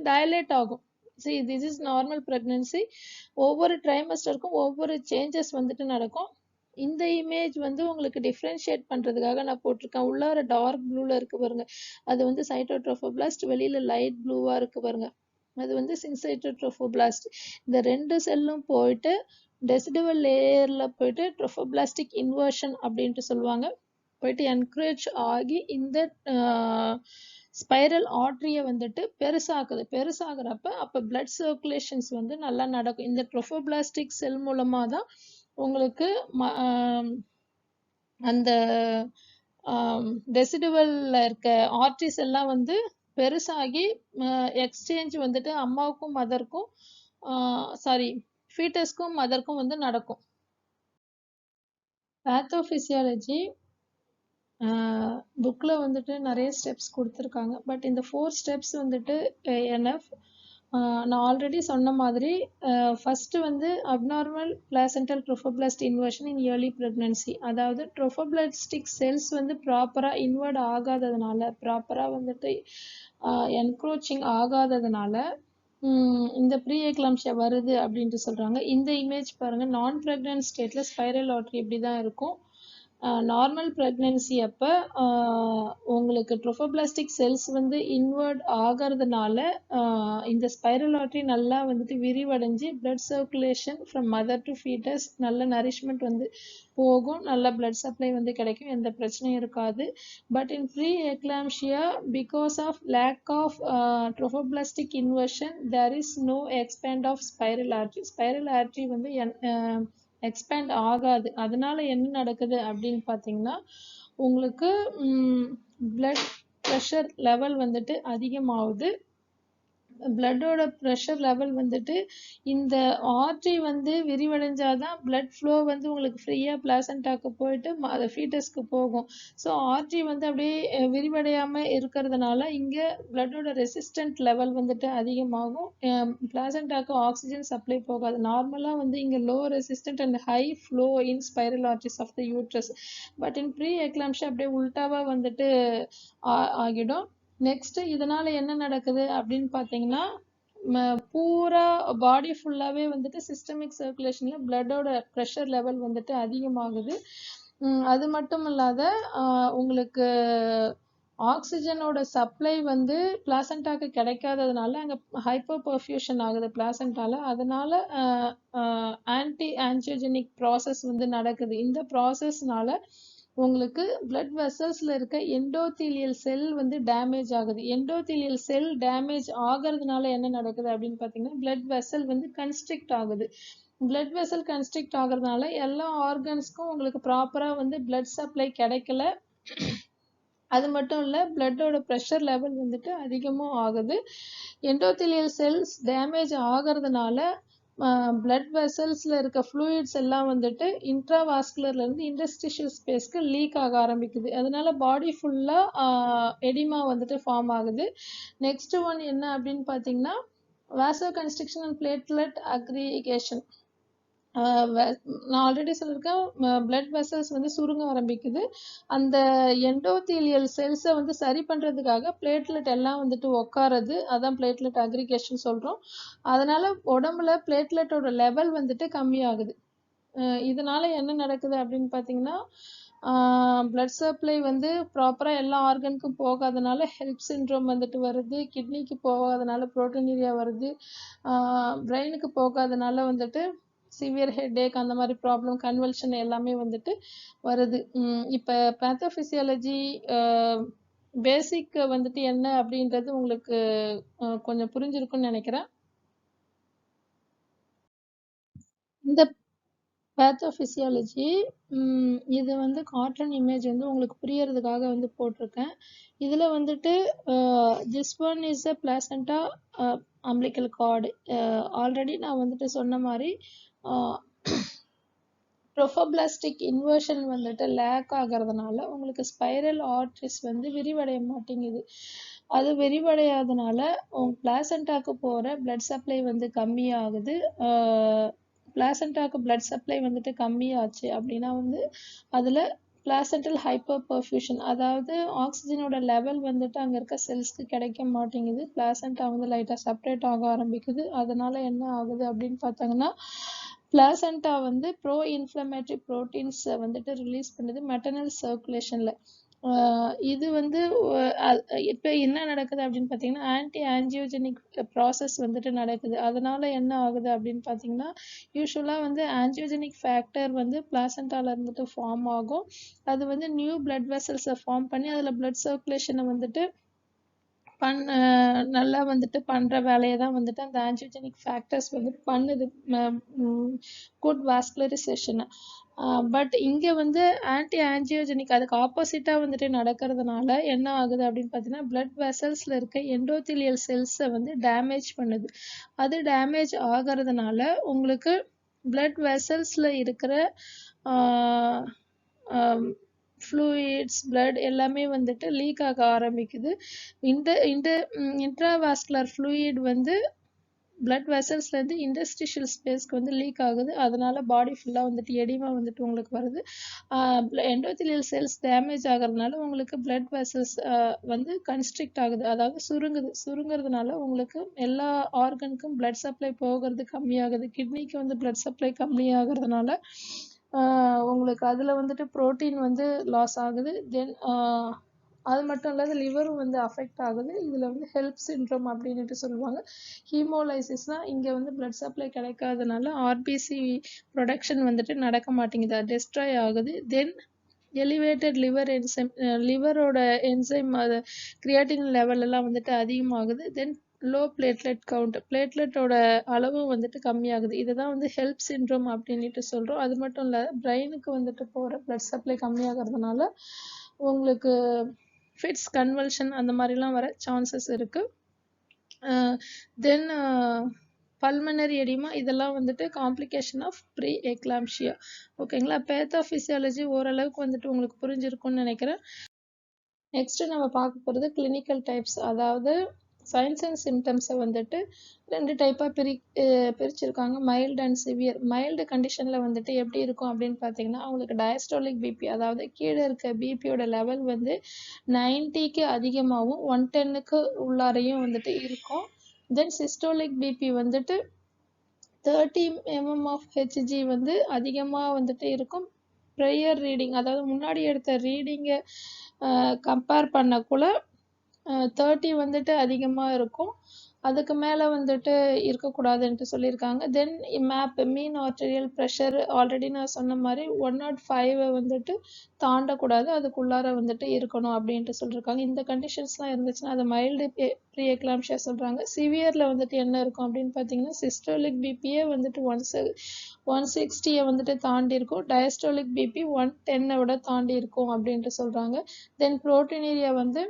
டைலேட் ஆகும். See, this is normal pregnancy. ஒவ்வொரு ட்ரைமஸ்டருக்கும் ஒவ்வொரு சேஞ்சஸ் வந்துட்டு நடக்கும். இந்த இமேஜ் வந்து உங்களுக்கு டிஃப்ரென்ஷியேட் பண்றதுக்காக நான் போட்டிருக்கேன். உள்ளார டார்க் ப்ளூல இருக்கு பாருங்க, அது வந்து சைட்டோட்ரோஃபோபிளாஸ்ட், வெளியில லைட் ப்ளூவா இருக்கு பாருங்க, அது வந்து சின்சைட்டோட்ரோஃபோபிளாஸ்ட். இந்த ரெண்டு செல்லும் போயிட்டு டெசிடுவல் லேயர்ல போயிட்டு ட்ரோஃபோபிளாஸ்டிக் இன்வர்ஷன் அப்படின்ட்டு சொல்லுவாங்க, போயிட்டு என்கரேஜ் ஆகி இந்த ஸ்பைரல் ஆர்ட்ரியை வந்துட்டு பெருசாகுது. பெருசாகிறப்ப அப்போ பிளட் சர்க்குலேஷன்ஸ் வந்து நல்லா நடக்கும். இந்த ட்ரோஃபோபிளாஸ்டிக் செல் மூலமா தான் உங்களுக்கு அந்த டெசிடுவல்ல இருக்க ஆர்ட்ரிஸ் எல்லாம் வந்து பெருசாகி எக்ஸ்சேஞ்ச் வந்துட்டு அம்மாவுக்கும் மதருக்கும் சாரி ஃபீட்டஸ்க்கும் மதருக்கும் வந்து நடக்கும். பேத்தோபிசியாலஜி புக்கில் வந்துட்டு நிறைய ஸ்டெப்ஸ் கொடுத்துருக்காங்க. பட் இந்த 4 ஸ்டெப்ஸ் வந்துட்டு என்எஃப். நான் ஆல்ரெடி சொன்ன மாதிரி ஃபர்ஸ்ட் வந்து அப்நார்மல் பிளாசென்டல் ட்ரோஃபோபிளாஸ்ட் இன்வர்ஷன் இன் இயர்லி ப்ரெக்னன்சி. அதாவது ட்ரோஃபோபிளாஸ்டிக் செல்ஸ் வந்து ப்ராப்பராக இன்வர்ட் ஆகாததுனால, ப்ராப்பராக வந்துட்டு என்க்ரோச்சிங் ஆகாததுனால இந்த ப்ரீ எக்லாம்ஷியா வருது அப்படின்ட்டு சொல்கிறாங்க. இந்த இமேஜ் பாருங்கள், நான் ப்ரெக்னன்ட் ஸ்டேட்டில் ஸ்பைரல் ஆர்ட்ரி இப்படி தான் இருக்கும். நார்மல் ப்ரெக்னன்சி அப்போ உங்களுக்கு ட்ரோஃபோபிளாஸ்டிக் செல்ஸ் வந்து இன்வர்ட் ஆகிறதுனால இந்த ஸ்பைரல் ஆர்ட்ரி நல்லா வந்துட்டு விரிவடைஞ்சு blood circulation from mother to foetus நல்ல நரிஷ்மெண்ட் வந்து போகும், நல்ல பிளட் சப்ளை வந்து கிடைக்கும், எந்த பிரச்சனையும் இருக்காது. But in pre eclampsia because of lack of trophoblastic inversion there is no expand of spiral artery. Spiral artery வந்து எக்ஸ்பேண்ட் ஆகாது. அதனால என்ன நடக்குது அப்படின்னு பார்த்தீங்கன்னா, உங்களுக்கு பிளட் ப்ரெஷர் லெவல் வந்துட்டு அதிகமாகுது. பிளட்டோட ப்ரெஷர் லெவல் வந்துட்டு இந்த ஆர்டரி வந்து விரிவடைஞ்சாதான் பிளட் ஃப்ளோ வந்து உங்களுக்கு ஃப்ரீயா பிளாசண்டாக்கு போயிட்டு அது ஃபீட்டஸ்க்கு போகும். ஸோ ஆர்டரி வந்து அப்படியே விரிவடையாம இருக்கிறதுனால இங்க பிளட்டோட ரெசிஸ்டன்ட் லெவல் வந்துட்டு அதிகமாகும். பிளாசண்டாக்கு ஆக்சிஜன் சப்ளை போகாது. நார்மலா வந்து இங்க low resistant and high flow in spiral arteries of the uterus. But in pre eclampsia அப்படியே உல்டாவா வந்துட்டு ஆகிடும். நெக்ஸ்ட் இதனால என்ன நடக்குது அப்படின்னு பார்த்தீங்கன்னா பூரா பாடி ஃபுல்லாவே வந்துட்டு சிஸ்டமிக் சர்க்குலேஷன்ல பிளட்டோட ப்ரெஷர் லெவல் வந்துட்டு அதிகமாகுது. அது மட்டும் இல்லாத உங்களுக்கு ஆக்சிஜனோட சப்ளை வந்து பிளாசண்டாக்கு கிடைக்காததுனால அங்க ஹைப்போ பர்ஃபியூஷன் ஆகுது பிளாசண்டால. அதனால ஆன்டி ஆன்ஜியோஜெனிக் ப்ராசஸ் வந்து நடக்குது. இந்த ப்ராசஸ்னால உங்களுக்கு பிளட் வெசல்ஸ்ல இருக்க எண்டோதீலியல் செல் வந்து டேமேஜ் ஆகுது. எண்டோதீலியல் செல் டேமேஜ் ஆகிறதுனால என்ன நடக்குது அப்படின்னு பார்த்தீங்கன்னா பிளட் வெசல் வந்து கன்ஸ்ட்ரிக்ட் ஆகுது. பிளட் வெசல் கன்ஸ்ட்ரிக்ட் ஆகுறதுனால எல்லா ஆர்கன்ஸ்க்கும் உங்களுக்கு ப்ராப்பரா வந்து பிளட் சப்ளை கிடைக்கல. அது மட்டும் இல்ல பிளட்டோட ப்ரெஷர் லெவல் வந்துட்டு அதிகமும் ஆகுது. எண்டோதீலியல் செல்ஸ் டேமேஜ் ஆகிறதுனால பிளட் வெசல்ஸ்ல இருக்க ஃப்ளூயிட்ஸ் எல்லாம் வந்துட்டு இன்ட்ராவாஸ்குலர்ல இருந்து இன்டர்ஸ்டிஷியல் ஸ்பேஸ்க்கு லீக் ஆக ஆரம்பிக்குது. அதனால பாடி ஃபுல்லா எடிமா வந்துட்டு ஃபார்ம் ஆகுது. நெக்ஸ்ட் ஒன் என்ன அப்படின்னு பார்த்தீங்கன்னா வாசோ கன்ஸ்ட்ரிக்ஷன் அண்ட் பிளேட்லெட் அக்ரிகேஷன். நான் ஆல்ரெடி சொல்லியிருக்கேன் பிளட் வெசல்ஸ் வந்து சுருங்க ஆரம்பிக்குது. அந்த எண்டோதீலியல் செல்ஸை வந்து சரி பண்றதுக்காக பிளேட்லெட் எல்லாம் வந்துட்டு உட்காருது. அதான் பிளேட்லெட் அக்ரிகேஷன் சொல்றோம். அதனால உடம்புல பிளேட்லெட்டோட லெவல் வந்துட்டு கம்மியாகுது. இதனால என்ன நடக்குது அப்படின்னு பார்த்தீங்கன்னா பிளட் சப்ளை வந்து ப்ராப்பரா எல்லா ஆர்கனுக்கும் போகாதனால ஹெல்ப் சிண்ட்ரோம் வந்துட்டு வருது. கிட்னிக்கு போகாதனால புரோட்டீனிரியா வருது. பிரெயினுக்கு போகாதனால வந்துட்டு சிவியர் ஹெட்ஏக் அந்த மாதிரி ப்ராப்ளம் கன்வல்ஷன் எல்லாமே வந்துட்டு வருது. இப்போ பேத்தோபிசியாலஜி பேசிக் வந்துட்டு என்ன அப்படின்றது உங்களுக்கு கொஞ்சம் புரிஞ்சிருக்கும்னு நினைக்கிறேன். இந்த பேத்தோபிசியாலஜி இது வந்து கார்ட்டூன் இமேஜ் வந்து உங்களுக்கு புரியறதுக்காக வந்து போட்டிருக்கேன். இதுல வந்துட்டு this one is a placenta umbilical card. Already நான் வந்துட்டு சொன்ன மாதிரி ட்ரோஃபோபிளாஸ்டிக் இன்வர்ஷன் வந்துட்டு லேக் ஆகிறதுனால உங்களுக்கு ஸ்பைரல் ஆர்டரிஸ் வந்து விரிவடைய மாட்டேங்குது. அது விரிவடையாதனால உங்க பிளாசண்டாக்கு போற பிளட் சப்ளை வந்து கம்மியாகுது. பிளாசண்டாக்கு பிளட் சப்ளை வந்துட்டு கம்மியாச்சு அப்படின்னா வந்து அதுல பிளாசென்டல் ஹைப்பர் பர்ஃபியூஷன், அதாவது ஆக்சிஜனோட லெவல் வந்துட்டு அங்க இருக்க செல்ஸ்க்கு கிடைக்க மாட்டேங்குது. பிளாசென்டா வந்து லைட்டா செப்பரேட் ஆக ஆரம்பிக்குது. அதனால என்ன ஆகுது அப்படின்னு பார்த்தாங்கன்னா பிளாசென்டா வந்து ப்ரோ இன்ஃப்ளமேட்டரி ப்ரோட்டீன்ஸ் வந்துட்டு ரிலீஸ் பண்ணுது மெட்டர்னல் சர்க்குலேஷன்ல. இது வந்து இப்போ என்ன நடக்குது அப்படின்னு பார்த்தீங்கன்னா ஆன்டி ஆன்ஜியோஜெனிக் ப்ராசஸ் வந்துட்டு நடக்குது. அதனால என்ன ஆகுது அப்படின்னு பார்த்தீங்கன்னா யூஸ்வலாக வந்து ஆன்ஜியோஜெனிக் ஃபேக்டர் வந்து பிளாசென்டால இருந்துட்டு ஃபார்ம் ஆகும். அது வந்து நியூ பிளட் வெசல்ஸை ஃபார்ம் பண்ணி அதில் பிளட் சர்க்குலேஷனை வந்துட்டு நல்லா வந்துட்டு பண்ற வேலையை தான் வந்துட்டு அந்த ஆன்ஜியோஜெனிக் ஃபேக்டர்ஸ் வந்து பண்ணுது, குட் வாஸ்குலரைசேஷனை. பட் இங்க வந்து ஆன்டி ஆன்ஜியோஜெனிக் அதுக்கு ஆப்போசிட்டா வந்துட்டு நடக்கிறதுனால என்ன ஆகுது அப்படின்னு பார்த்தீங்கன்னா பிளட் வெசல்ஸ்ல இருக்க எண்டோதீலியல் செல்ஸை வந்து டேமேஜ் பண்ணுது. அது டேமேஜ் ஆகிறதுனால உங்களுக்கு பிளட் வெசல்ஸ்ல இருக்கிற ஃப்ளூயிட்ஸ் பிளட் எல்லாமே வந்துட்டு லீக் ஆக ஆரம்பிக்குது. இன்ட்ராவாஸ்குலர் ஃப்ளூயிட் வந்து பிளட் வெசல்ஸ்ல இருந்து இன்டர்ஸ்டிஷியல் ஸ்பேஸ்க்கு வந்து லீக் ஆகுது. அதனால பாடி ஃபுல்லா வந்துட்டு எடிமா வந்துட்டு உங்களுக்கு வருது. எண்டோதீலியல் செல்ஸ் டேமேஜ் ஆகிறதுனால உங்களுக்கு பிளட் வெசல்ஸ் வந்து கன்ஸ்ட்ரிக்ட் ஆகுது, அதாவது சுருங்குறதுனால உங்களுக்கு எல்லா ஆர்கனுக்கும் பிளட் சப்ளை போகிறது கம்மியாகுது. கிட்னிக்கு வந்து பிளட் சப்ளை கம்மியாகிறதுனால உங்களுக்கு அதுல வந்துட்டு புரோட்டீன் வந்து லாஸ் ஆகுது. தென் அது மட்டும் இல்லாத லிவரும் வந்து அஃபெக்ட் ஆகுது. இதுல வந்து ஹெல்ப் சிண்ட்ரோம் அப்படின்ட்டு சொல்லுவாங்க. ஹீமோலைசிஸ்னா இங்க வந்து பிளட் சப்ளை கிடைக்காதனால ஆர்பிசி ப்ரொடக்ஷன் வந்துட்டு நடக்க மாட்டேங்குது, டெஸ்ட்ராய் ஆகுது. தென் எலிவேட்டட் லிவர் என்சைம், லிவரோட என்சைம் அது கிரியாட்டின் லெவல் எல்லாம் வந்துட்டு அதிகமாகுது. தென் லோ பிளேட்லெட் கவுண்ட், பிளேட்லெட்டோட அளவு வந்துட்டு கம்மியாகுது. இதுதான் வந்து ஹெல்ப் சிண்ட்ரோம் அப்படின்ட்டு சொல்றோம். அது மட்டும் இல்ல பிரெயினுக்கு வந்துட்டு போற பிளட் சப்ளை கம்மியாகிறதுனால உங்களுக்கு ஃபிட்ஸ் கன்வல்ஷன் அந்த மாதிரிலாம் வர சான்சஸ் இருக்கு. தென் பல்மனரி எடிமா இதெல்லாம் வந்துட்டு காம்ப்ளிகேஷன் ஆஃப் ப்ரீ எக்லாம்ஷியா. ஓகேங்களா? பேத்தோஃபிசியாலஜி ஓரளவுக்கு வந்துட்டு உங்களுக்கு புரிஞ்சிருக்கும்னு நினைக்கிறேன். நெக்ஸ்ட் நம்ம பார்க்க போகிறது கிளினிக்கல் டைப்ஸ். அதாவது சைன்ஸ் அண்ட் சிம்டம்ஸை வந்துட்டு 2 டைப்பாக பிரிச்சிருக்காங்க, மைல்டு அண்ட் சிவியர். மைல்டு கண்டிஷனில் வந்துட்டு எப்படி இருக்கும் அப்படின்னு பார்த்தீங்கன்னா, அவங்களுக்கு டயஸ்டோலிக் பிபி, அதாவது கீழே இருக்க பிபியோட லெவல் வந்து 90க்கு அதிகமாகவும் 110க்கு உள்ளாரையும் வந்துட்டு இருக்கும். தென் சிஸ்டோலிக் பிபி வந்துட்டு 30 mm of Hg வந்து அதிகமாக வந்துட்டு இருக்கும். ப்ரேயர் ரீடிங், அதாவது முன்னாடி எடுத்த ரீடிங்கை கம்பேர் பண்ணக்குள்ள 30 வந்துட்டு அதிகமாக இருக்கும், அதுக்கு மேலே வந்துட்டு இருக்கக்கூடாதுன்ட்டு சொல்லியிருக்காங்க. தென் மேப் மீன் ஆர்டீரியல் ப்ரெஷர் ஆல்ரெடி நான் சொன்ன மாதிரி 105 வந்துட்டு தாண்டக்கூடாது, அதுக்குள்ளார வந்துட்டு இருக்கணும் அப்படின்ட்டு சொல்லியிருக்காங்க. இந்த கண்டிஷன்ஸ்லாம் இருந்துச்சுன்னா அது மைல்டு ப்ரீ எக்லாம்ஷியா சொல்கிறாங்க. சிவியரில் வந்துட்டு என்ன இருக்கும் அப்படின்னு பார்த்தீங்கன்னா, சிஸ்டோலிக் பிபியே வந்துட்டு 160 வந்துட்டு தாண்டி இருக்கும், டயஸ்டோலிக் பிபி 110 விட தாண்டி இருக்கும் அப்படின்ட்டு சொல்கிறாங்க. தென் ப்ரோட்டீனீரியா வந்து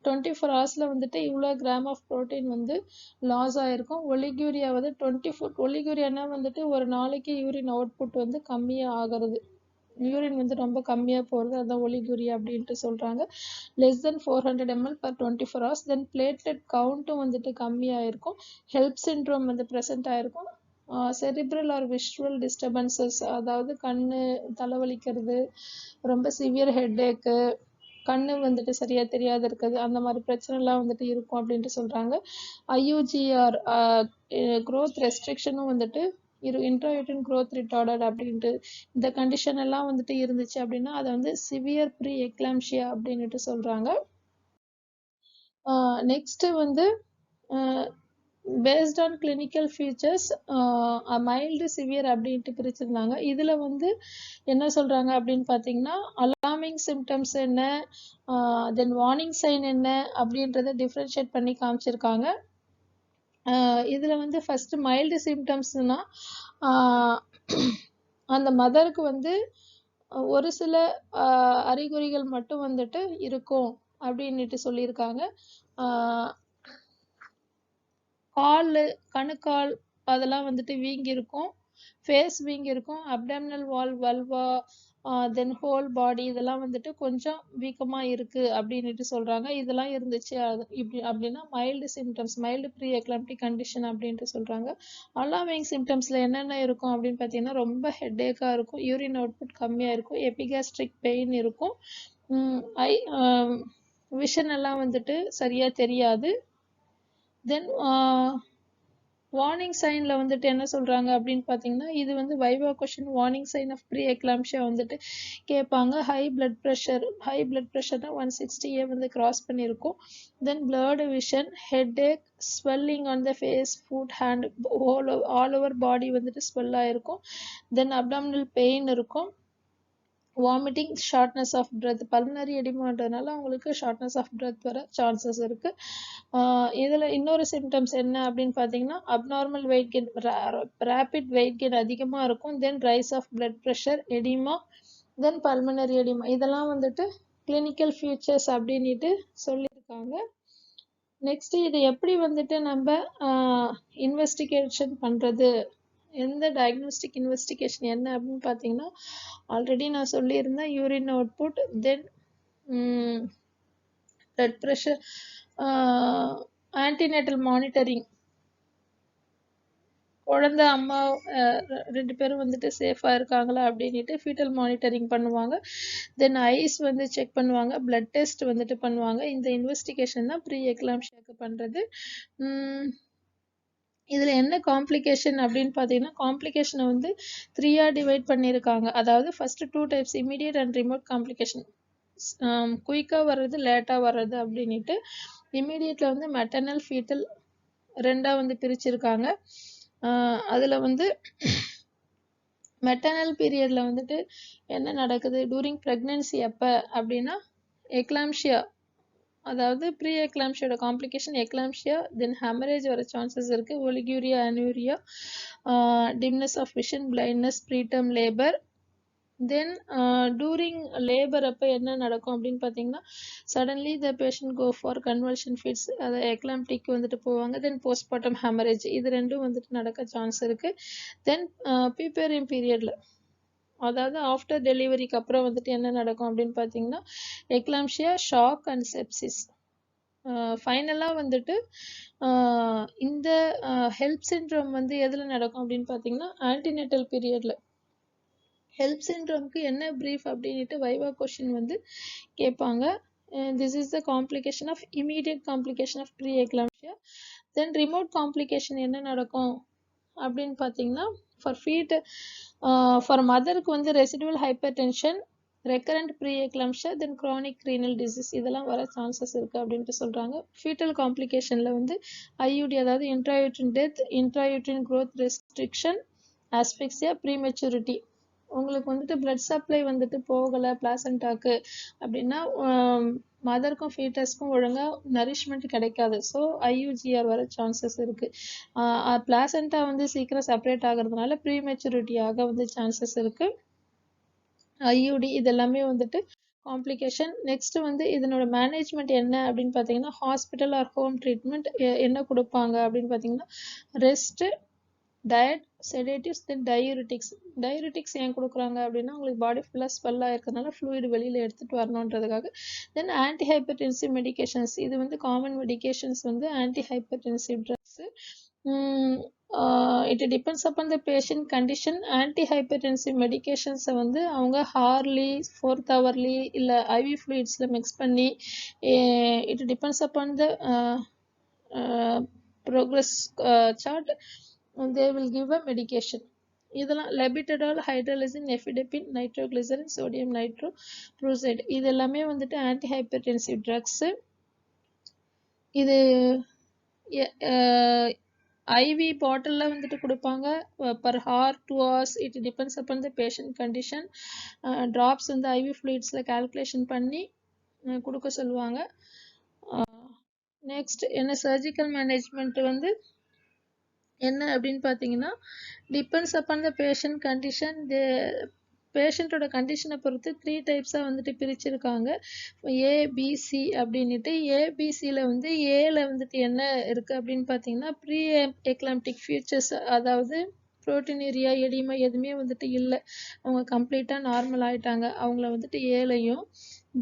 24 ஹவர்ஸில் வந்துட்டு இவ்வளோ கிராம் ஆஃப் ப்ரோட்டீன் வந்து லாஸ் ஆகிருக்கும். ஒலிக்யூரியா வந்து 24, ஒலிக்யூரியானா வந்துட்டு ஒரு நாளைக்கு யூரின் அவுட்புட் வந்து கம்மியாக ஆகிறது, யூரின் வந்து ரொம்ப கம்மியாக போகிறது, அதான் ஒலிக்யூரியா அப்படின்ட்டு சொல்கிறாங்க. Less than 400 ml per 24 hours. தென் பிளேட்லெட் கவுண்ட்டும் வந்துட்டு கம்மியாக இருக்கும். ஹெல்ப் சிண்ட்ரோம் வந்து ப்ரெசென்ட் ஆகிருக்கும். செரிப்ரல் ஆர் விஷுவல் டிஸ்டர்பன்சஸ், அதாவது கண்ணு தலைவலிக்கிறது, ரொம்ப சிவியர் ஹெட்டேக்கு, கண்ணு வந்துட்டு சரியாக தெரியாத இருக்குது, அந்த மாதிரி பிரச்சனைலாம் வந்துட்டு இருக்கும் அப்படின்ட்டு சொல்கிறாங்க. ஐயூஜிஆர் க்ரோத் ரெஸ்ட்ரிக்ஷனும் வந்துட்டு இன்ட்ராயூட்ரின் க்ரோத் ரிட்டார்டட் அப்படின்ட்டு இந்த கண்டிஷன் எல்லாம் வந்துட்டு இருந்துச்சு அப்படின்னா அதை வந்து சிவியர் ப்ரீ எக்லாம்ஷியா அப்படின்ட்டு சொல்கிறாங்க. நெக்ஸ்ட் வந்து based on clinical features mild severe அப்படின்ட்டு பிரிச்சிருந்தாங்க. இதில் வந்து என்ன சொல்கிறாங்க அப்படின்னு பார்த்தீங்கன்னா, அலார்மிங் சிம்டம்ஸ் என்ன, தென் வார்னிங் சைன் என்ன அப்படின்றத டிஃப்ரென்ஷியேட் பண்ணி காமிச்சிருக்காங்க. இதில் வந்து ஃபஸ்ட்டு மைல்டு சிம்டம்ஸ்னால் அந்த மதருக்கு வந்து ஒரு சில அறிகுறிகள் மட்டும் வந்துட்டு இருக்கும் அப்படின்ட்டு சொல்லியிருக்காங்க. கால், கணுக்கால் அதெல்லாம் வந்துட்டு வீங்கி இருக்கும், ஃபேஸ் வீங்கி இருக்கும், அப்டாமினல் வால், வல்வா, தென் ஹோல் பாடி இதெல்லாம் வந்துட்டு கொஞ்சம் வீக்கமாக இருக்குது அப்படின்ட்டு சொல்கிறாங்க. இதெல்லாம் இருந்துச்சு அப்படின்னா mild symptoms, mild pre eclamptic condition அப்படின்ட்டு சொல்கிறாங்க. அலார்மிங் சிம்டம்ஸில் என்னென்ன இருக்கும் அப்படின்னு பார்த்தீங்கன்னா, ரொம்ப ஹெட்டேக்காக இருக்கும், யூரின் அவுட்புட் கம்மியாக இருக்கும், எபிகாஸ்ட்ரிக் பெயின் இருக்கும், விஷன் எல்லாம் வந்துட்டு சரியாக தெரியாது. தென் வார்னிங் சைனில் வந்துட்டு என்ன சொல்கிறாங்க அப்படின்னு பார்த்தீங்கன்னா, இது வந்து viva question, warning sign of pre eclampsia வந்துட்டு கேட்பாங்க. ஹை பிளட் ப்ரெஷர்னா 160 வந்து கிராஸ் பண்ணியிருக்கும். Then blurred vision, headache, swelling on the face, foot, hand, all over body வந்துட்டு ஸ்வெல் ஆகிருக்கும். தென் அப்டாமினல் பெயின் இருக்கும், vomiting, shortness of breath. Pulmonary எடிமான்றதுனால அவங்களுக்கு ஷார்ட்னஸ் ஆஃப் பிரெத் வர சான்சஸ் இருக்குது. இதில் இன்னொரு சிம்டம்ஸ் என்ன அப்படின்னு பார்த்தீங்கன்னா, abnormal weight gain, rapid weight gain அதிகமாக இருக்கும். Then rise of blood pressure, oedema, then pulmonary oedema. இதெல்லாம் வந்துட்டு கிளினிக்கல் ஃபீச்சர்ஸ் அப்படின்ட்டு சொல்லியிருக்காங்க. நெக்ஸ்ட் இது எப்படி வந்துட்டு நம்ம இன்வெஸ்டிகேஷன் பண்ணுறது, எந்த டயக்னோஸ்டிக் இன்வெஸ்டிகேஷன் என்ன அப்படின்னு பார்த்தீங்கன்னா, ஆல்ரெடி நான் சொல்லியிருந்தேன், யூரின் அவுட்புட், தென் பிளட் ப்ரெஷர், ஆன்டிநேட்டல் மானிட்டரிங், குழந்தை அம்மா 2 பேரும் வந்துட்டு சேஃபாக இருக்காங்களா அப்படின்ட்டு ஃபீட்டல் மானிட்டரிங் பண்ணுவாங்க. தென் ஐஸ் வந்து செக் பண்ணுவாங்க, பிளட் டெஸ்ட் வந்துட்டு பண்ணுவாங்க. இந்த இன்வெஸ்டிகேஷன் தான் ப்ரீ எக்லாம்ஷியாக்கு பண்ணுறது. இதில் என்ன காம்ப்ளிகேஷன் அப்படின்னு பார்த்தீங்கன்னா, காம்ப்ளிகேஷனை வந்து 3ஆக டிவைட் பண்ணியிருக்காங்க. அதாவது first 2 types, immediate and remote complication, குயிக்காக வர்றது, லேட்டாக வர்றது அப்படின்ட்டு. இமீடியட்டில் வந்து மெட்டர்னல், ஃபீட்டல் 2ஆக வந்து பிரிச்சிருக்காங்க. அதில் வந்து மெட்டர்னல் பீரியடில் வந்துட்டு என்ன நடக்குது, டூரிங் ப்ரெக்னென்சி எப்போ அப்படின்னா எக்லாம்ஷியா, அதாவது ப்ரீ எக்லாம்ஷியோட காம்ப்ளிகேஷன் எக்லாம்ஷியா, தென் ஹெமரேஜ் வர சான்சஸ் இருக்குது, oliguria, anuria, dimness of vision, blindness, preterm labour, then during labour அப்போ என்ன நடக்கும் அப்படின்னு பார்த்தீங்கன்னா suddenly the patient go for convulsion fits, அதை எக்லாம்டிக் வந்துட்டு போவாங்க. தென் போஸ்ட்மார்ட்டம் ஹெமரேஜ், இது ரெண்டும் வந்துட்டு நடக்க சான்ஸ் இருக்குது. தென் பீப்பேரியம் பீரியடில், அதாவது ஆஃப்டர் டெலிவரிக்கு அப்புறம் வந்துட்டு என்ன நடக்கும் அப்படின்னு பார்த்தீங்கன்னா எக்லாம்ஷியா, ஷாக் அண்ட் செப்சிஸ். ஃபைனலாக வந்துட்டு இந்த ஹெல்ப் சிண்ட்ரோம் வந்து எதில் நடக்கும் அப்படின்னு பார்த்தீங்கன்னா ஆன்டினேட்டல் பீரியடில். ஹெல்ப் சிண்ட்ரோம்க்கு என்ன ப்ரீஃப் அப்படின்ட்டு வைவா கொஷின் வந்து கேட்பாங்க. This is the complication of immediate complication of pre eclampsia. Then remote complication என்ன நடக்கும் அப்படின்னு பார்த்தீங்கன்னா ஃபார் மதருக்கு வந்து residual hypertension, recurrent pre eclampsia, then chronic renal disease இதெல்லாம் வர சான்சஸ் இருக்குது அப்படின்ட்டு சொல்கிறாங்க. ஃபீட்டல் காம்ப்ளிகேஷனில் வந்து ஐயூடி, அதாவது இன்ட்ராயூட்ரின் டெத், இன்ட்ராயூட்ரின் க்ரோத் ரெஸ்ட்ரிக்ஷன், ஆஸ்பிக்சியா, ப்ரீமெச்சூரிட்டி. உங்களுக்கு வந்துட்டு பிளட் சப்ளை வந்துட்டு போகலை பிளாசண்டாக்கு அப்படின்னா மதருக்கும் ஃபீட்டஸ்க்கும் ஒழுங்காக நரிஷ்மெண்ட் கிடைக்காது. ஸோ ஐயூஜிஆர் வர சான்சஸ் இருக்குது. பிளாசண்டா வந்து சீக்கிரம் செப்பரேட் ஆகிறதுனால ப்ரீமெச்சூரிட்டியாக வந்து சான்சஸ் இருக்குது. ஐயூடி இதெல்லாமே வந்துட்டு காம்ப்ளிகேஷன். நெக்ஸ்ட் வந்து இதனோட மேனேஜ்மெண்ட் என்ன அப்படின்னு பார்த்தீங்கன்னா ஹாஸ்பிட்டல் ஆர் ஹோம் ட்ரீட்மெண்ட் என்ன கொடுப்பாங்க அப்படின்னு பார்த்தீங்கன்னா ரெஸ்ட், டயட், செடேட்டிவ்ஸ், தென் டயூரிட்டிக்ஸ். டயூரிட்டிக்ஸ் ஏன் கொடுக்குறாங்க அப்படின்னா உங்களுக்கு பாடி ஃபுல்லாக ஸ்வெல்லாக இருக்கிறதுனால ஃப்ளூயிட் வெளியில் எடுத்துகிட்டு வரணுன்றதுக்காக. தென் ஆன்டி ஹைப்பர்டென்சிவ் மெடிகேஷன்ஸ், இது வந்து காமன் மெடிகேஷன்ஸ் வந்து anti hypertensive drugs. It depends upon the patient condition. Anti hypertensive மெடிகேஷன்ஸை வந்து அவங்க ஹார்லி, 4th ஹவர்லி இல்லை ஐவி ஃப்ளூயிட்ஸில் மிக்ஸ் பண்ணி it depends upon the progress chart they will give a medication. இதெல்லாம் லெபிட்டடால், ஹைட்ரலிசின், எஃபிடெபின், நைட்ரோகிளிசரின், சோடியம் நைட்ரோப்ரோசைட் இது எல்லாமே வந்துட்டு ஆன்டி ஹைப்பர்டென்சிவ் ட்ரக்ஸு. இது ஐவி பாட்டிலில் வந்துட்டு கொடுப்பாங்க per hour 2 hours. It depends upon the patient condition. Drops வந்து ஐவி ஃப்ளூயிட்ஸில் கால்குலேஷன் பண்ணி கொடுக்க சொல்லுவாங்க. நெக்ஸ்ட் என்ன சர்ஜிக்கல் மேனேஜ்மெண்ட் வந்து என்ன அப்படின்னு பார்த்தீங்கன்னா depends upon the patient condition. பேஷண்ட்டோட கண்டிஷனை பொறுத்து 3 டைப்ஸாக வந்துட்டு பிரிச்சிருக்காங்க, ஏபிசி அப்படின்ட்டு. ஏபிசியில் வந்து ஏல வந்துட்டு என்ன இருக்குது அப்படின்னு பார்த்தீங்கன்னா ப்ரீ எக்லாம்டிக் ஃபியூச்சர்ஸ், அதாவது ப்ரோட்டீனீரியா, எடிமா எதுவுமே வந்துட்டு இல்லை, அவங்க கம்ப்ளீட்டாக நார்மல் ஆகிட்டாங்க, அவங்கள வந்துட்டு ஏலையும்.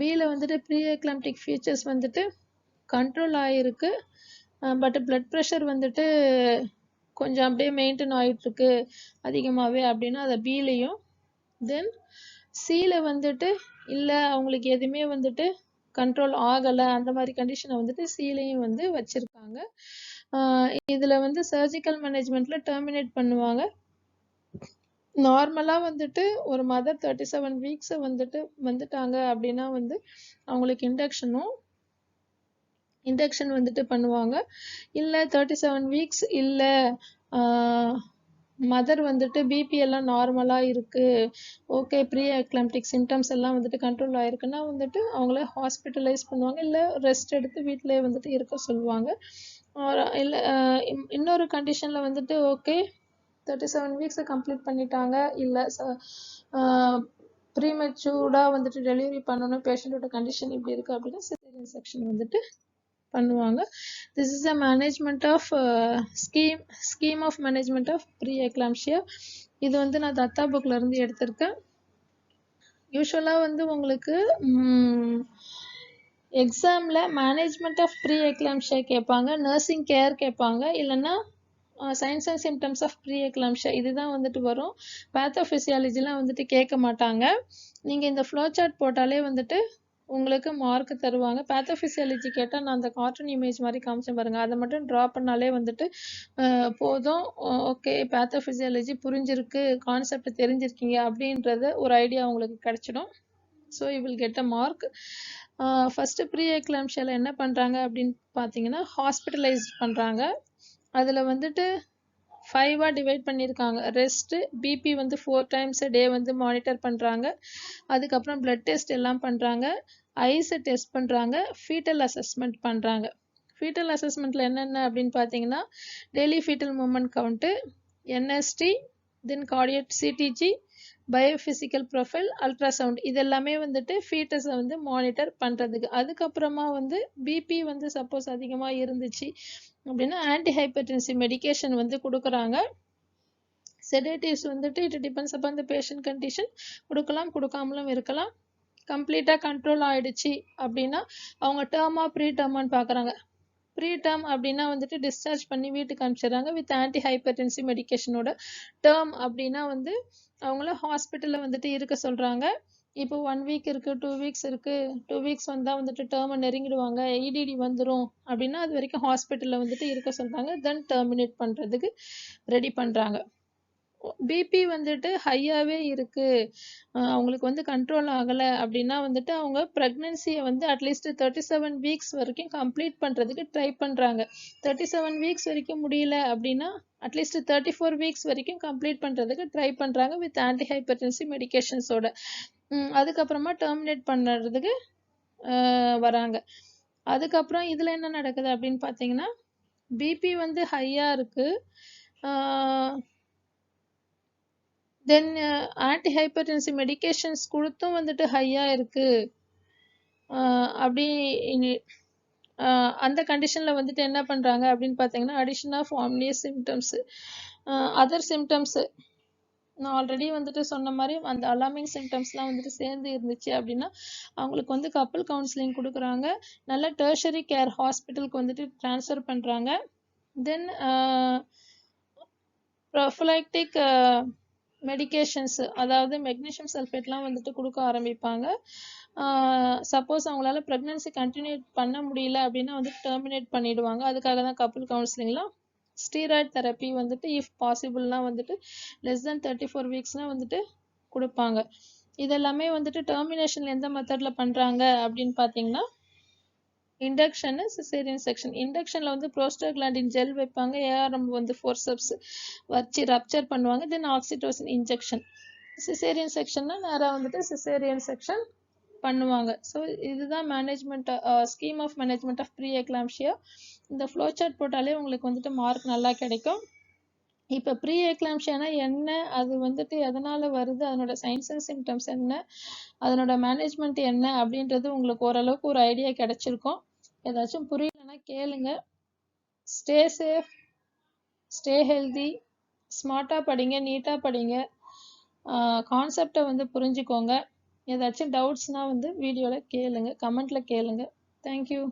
பியில் வந்துட்டு ப்ரீ எக்லாம்டிக் ஃபியூச்சர்ஸ் வந்துட்டு கண்ட்ரோல் ஆகிருக்கு, பட் பிளட் ப்ரெஷர் வந்துட்டு கொஞ்சம் அப்படியே மெயின்டைன் ஆகிட்டுருக்கு அதிகமாகவே அப்படின்னா அதை பிலையும். தென் சியில் வந்துட்டு இல்லை அவங்களுக்கு எதுவுமே வந்துட்டு கண்ட்ரோல் ஆகலை, அந்த மாதிரி கண்டிஷனை வந்துட்டு சிலையும் வந்து வச்சுருக்காங்க. இதில் வந்து சர்ஜிக்கல் மேனேஜ்மெண்ட்டில் டெர்மினேட் பண்ணுவாங்க. நார்மலாக வந்துட்டு ஒரு மதர் 37 வீக்ஸை வந்துட்டாங்க அப்படின்னா வந்து அவங்களுக்கு இண்டக்ஷன் வந்துட்டு பண்ணுவாங்க. இல்லை 37 வீக்ஸ் இல்லை மதர் வந்துட்டு பிபி எல்லாம் நார்மலாக இருக்குது, ஓகே ப்ரீ எக்லாம்டிக் சிம்டம்ஸ் எல்லாம் வந்துட்டு கண்ட்ரோல் ஆகிருக்குன்னா வந்துட்டு அவங்கள ஹாஸ்பிட்டலைஸ் பண்ணுவாங்க, இல்லை ரெஸ்ட் எடுத்து வீட்டிலே வந்துட்டு இருக்க சொல்லுவாங்க. இல்லை இன்னொரு கண்டிஷனில் வந்துட்டு ஓகே 37 வீக்ஸை கம்ப்ளீட் பண்ணிட்டாங்க, இல்லை ப்ரீமெச்சூர்டாக வந்துட்டு டெலிவரி பண்ணணும், பேஷண்ட்டோட கண்டிஷன் இப்படி இருக்குது அப்படின்னா சிசேரியன் செக்ஷன் வந்துட்டு பண்ணுவாங்க. This is a management of scheme of management of pre eclampsia. இது வந்து நான் தத்தா புக்கில் இருந்து எடுத்திருக்கேன். யூஸ்வலாக வந்து உங்களுக்கு எக்ஸாமில் மேனேஜ்மெண்ட் ஆஃப் ப்ரீ எக்லாம்ஷியா கேட்பாங்க, நர்சிங் கேர் கேட்பாங்க, இல்லைன்னா signs and symptoms of pre eclampsia இதுதான் வந்துட்டு வரும். பேத்தோஃபிசியாலஜிலாம் வந்துட்டு கேட்க மாட்டாங்க. நீங்கள் இந்த ஃப்ளோ சார்ட் போட்டாலே வந்துட்டு உங்களுக்கு மார்க் தருவாங்க. பேத்தோஃபிசியாலஜி கேட்டால் நான் அந்த கார்ட்டூன் இமேஜ் மாதிரி காமிச்சேன் பாருங்கள், அதை மட்டும் ட்ரா பண்ணாலே வந்துட்டு போதும். ஓகே பேத்தோஃபிசியாலஜி புரிஞ்சிருக்கு, கான்செப்ட் தெரிஞ்சிருக்கீங்க அப்படின்றது ஒரு ஐடியா உங்களுக்கு கிடைச்சிடும். So you will get a mark. First pre எக்லாம்ஷியாவில் என்ன பண்ணுறாங்க அப்படின்னு பார்த்தீங்கன்னா ஹாஸ்பிட்டலைஸ் பண்ணுறாங்க. அதில் வந்துட்டு 5 டிவைட் பண்ணியிருக்காங்க. ரெஸ்ட்டு, பிபி வந்து 4 times a day வந்து மானிட்டர் பண்ணுறாங்க. அதுக்கப்புறம் பிளட் டெஸ்ட் எல்லாம் பண்ணுறாங்க, ஐஸை டெஸ்ட் பண்ணுறாங்க, ஃபீட்டல் அசஸ்மெண்ட் பண்ணுறாங்க. ஃபீட்டல் அசஸ்மெண்ட்டில் என்னென்ன அப்படின்னு பார்த்தீங்கன்னா daily fetal movement count, NST, then cardiac CTG, biophysical profile, ultrasound இது எல்லாமே வந்துட்டு ஃபீட்டஸை வந்து மானிட்டர் பண்ணுறதுக்கு. அதுக்கப்புறமா வந்து பிபி வந்து சப்போஸ் அதிகமாக இருந்துச்சு அப்படின்னா ஆன்டி ஹைப்பர்டென்சிவ் மெடிகேஷன் வந்து கொடுக்குறாங்க. செடேட்டிவ்ஸ் வந்துட்டு it depends upon the patient condition, கொடுக்கலாம் கொடுக்காமலும் இருக்கலாம். கம்ப்ளீட்டாக கண்ட்ரோல் ஆயிடுச்சு அப்படின்னா அவங்க டேர்மா ப்ரீ டேர்மான்னு பார்க்குறாங்க. ப்ரீ டேர்ம் அப்படின்னா வந்துட்டு டிஸ்சார்ஜ் பண்ணி வீட்டுக்கு அனுப்பிச்சிடுறாங்க வித் ஆன்டி ஹைப்பர்டென்சிவ் மெடிகேஷனோட. டேர்ம் அப்படின்னா வந்து அவங்கள ஹாஸ்பிட்டலில் வந்துட்டு இருக்க சொல்கிறாங்க. இப்போ 1 வீக் இருக்குது, 2 வீக்ஸ் இருக்குது, 2 வீக்ஸ் வந்தால் வந்துட்டு டேர்மை நெருங்கிடுவாங்க, இடிடி வந்துடும் அப்படின்னா அது வரைக்கும் ஹாஸ்பிட்டலில் வந்துட்டு இருக்க சொல்கிறாங்க. தென் டெர்மினேட் பண்ணுறதுக்கு ரெடி பண்ணுறாங்க. பிபி வந்துட்டு ஹையாகவே இருக்குது, அவங்களுக்கு வந்து கண்ட்ரோல் ஆகலை அப்படின்னா வந்துட்டு அவங்க ப்ரெக்னென்சியை வந்து அட்லீஸ்ட் 37 வீக்ஸ் வரைக்கும் கம்ப்ளீட் பண்ணுறதுக்கு ட்ரை பண்ணுறாங்க. 37 வீக்ஸ் வரைக்கும் முடியல அப்படின்னா அட்லீஸ்ட் 34 வீக்ஸ் வரைக்கும் கம்ப்ளீட் பண்ணுறதுக்கு ட்ரை பண்ணுறாங்க வித் ஆன்டி ஹைப்பர்டென்சிவ் மெடிகேஷன்ஸோட. அதுக்கப்புறமா டெர்மினேட் பண்ணுறதுக்கு வராங்க. அதுக்கப்புறம் இதில் என்ன நடக்குது அப்படின்னு பார்த்தீங்கன்னா பிபி வந்து ஹையாக இருக்குது, தென் ஆன்டி ஹைப்பர்டென்சிவ் மெடிகேஷன்ஸ் கொடுத்தும் வந்துட்டு ஹையாக இருக்குது. அப்படி அந்த கண்டிஷனில் வந்துட்டு என்ன பண்ணுறாங்க அப்படின்னு பார்த்தீங்கன்னா addition of ominous symptoms, other symptoms நான் ஆல்ரெடி வந்துட்டு சொன்ன மாதிரி அந்த அலார்மிங் சிம்டம்ஸ்லாம் வந்துட்டு சேர்ந்து இருந்துச்சு அப்படின்னா அவங்களுக்கு வந்து கப்புள் கவுன்சிலிங் கொடுக்குறாங்க. நல்ல டெர்ஷரி கேர் ஹாஸ்பிட்டலுக்கு வந்துட்டு ட்ரான்ஸ்ஃபர் பண்ணுறாங்க. தென் ப்ரொஃபைலாக்டிக் மெடிகேஷன்ஸ், அதாவது மெக்னீஷியம் சல்ஃபேட்லாம் வந்துட்டு கொடுக்க ஆரம்பிப்பாங்க. சப்போஸ் அவங்களால ப்ரெக்னன்சி கண்டினியூ பண்ண முடியல அப்படின்னா வந்து டெர்மினேட் பண்ணிடுவாங்க. அதுக்காக தான் கப்புள் கவுன்சிலிங்லாம். ஸ்டீராய்ட் தெரப்பி வந்துட்டு இஃப் பாசிபிள்னா வந்துட்டு லெஸ் தென் 34 வீக்ஸ்னா வந்துட்டு கொடுப்பாங்க. இதெல்லாமே வந்துட்டு டெர்மினேஷன் எந்த மெத்தடில் பண்ணுறாங்க அப்படின்னு பார்த்தீங்கன்னா இண்டக்ஷனு, சிசேரியன் செக்ஷன். இண்டக்ஷனில் வந்து ப்ரோஸ்டாக்லாண்டின் ஜெல் வைப்பாங்க, ஏஆர்எம் வந்து ஃபோர்சப்ஸ் வச்சு ரப்சர் பண்ணுவாங்க, தென் ஆக்சிடோசின் இன்ஜெக்ஷன். சிசேரியன் செக்ஷன்னா நேராக வந்துட்டு சிசேரியன் செக்ஷன் பண்ணுவாங்க. ஸோ இதுதான் management scheme of management of pre eclampsia. இந்த ஃப்ளோ சார்ட் போட்டாலே உங்களுக்கு வந்துட்டு மார்க் நல்லா கிடைக்கும். இப்போ ப்ரீ எக்லாம்ஷியானா என்ன, அது வந்துட்டு எதனால் வருது, அதனோட சைன்ஸ் அண்ட் சிம்டம்ஸ் என்ன, அதனோட மேனேஜ்மெண்ட் என்ன அப்படின்றது உங்களுக்கு ஓரளவுக்கு ஒரு ஐடியா கிடைச்சிருக்கும். ஏதாச்சும் புரியலன்னா கேளுங்க. ஸ்டே சேஃப், ஸ்டே ஹெல்தி, ஸ்மார்ட்டாக படிங்க, நீட்டாக படிங்க, கான்செப்டை வந்து புரிஞ்சுக்கோங்க. ஏதாச்சும் டவுட்ஸ்னால் வந்து வீடியோவில் கேளுங்க, கமெண்ட்டில் கேளுங்க. தேங்க்யூ.